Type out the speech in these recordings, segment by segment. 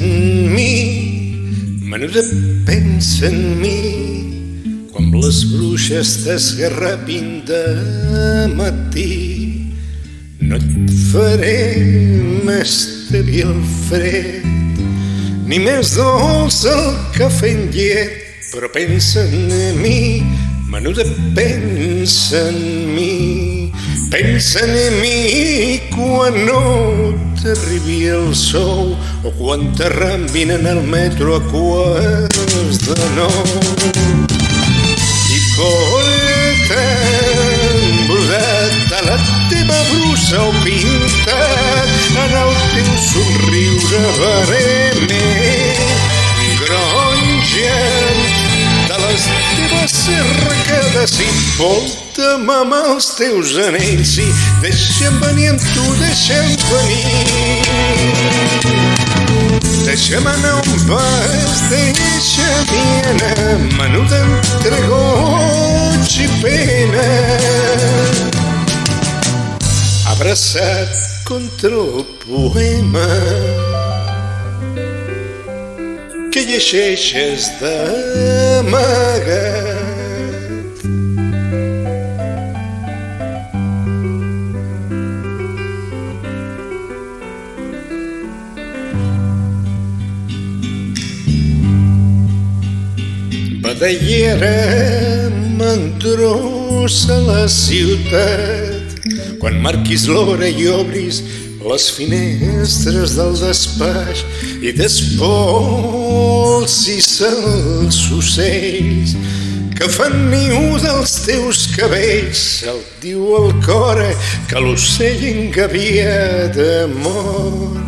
en mi, menuda, pensa en mi. Quan les bruixes t'esgarrapin de matí, no et faré més tevi el fred, ni més dolç el cafè amb llet, però pensa en mi, menuda, pensa en mi. Pensa en mi quan no t'arribi el sou o quan t'arrambin en el metro a quarts de 9. I porta'm brodat a la teva brusa o pintat en el teu somriure veremell, gronjant de les teves arracades i volta'm amb els teus anells i deixa'm venir amb tu, deixa'm venir. Deixa'm anar on vas, deixa'm anar, menuda, entre goig i pena, abraçat contra el poema que llegeixes d'amagat. Badallera mandrosa la ciutat, quan marquis l'hora i obris les finestres del despatx i despolsis els ocells que fan niu dels teus cabells. El diu el cor que l'ocell engaviat mor.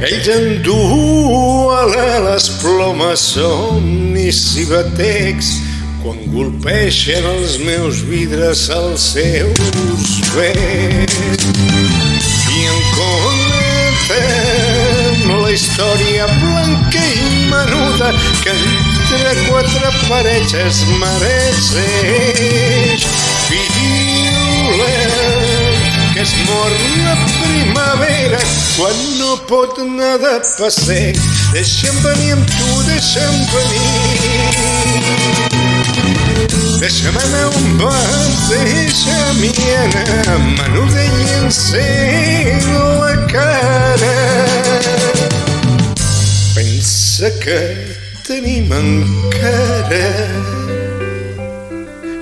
Ells enduu a les plomes somnis i batecs quan golpeixen els meus vidres als seus pets. I en contem la història blanca i menuda que entre quatre parets es mereixeix. Violent que es mor la primavera quan no pot anar de passeig. Deixa'm venir amb tu, deixa'm venir. Deixa'm anar on vas, deixa'm anar, menuda, i encén la cara. Pensa que tenim encara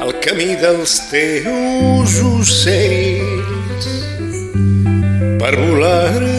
el camí dels teus ocells per volar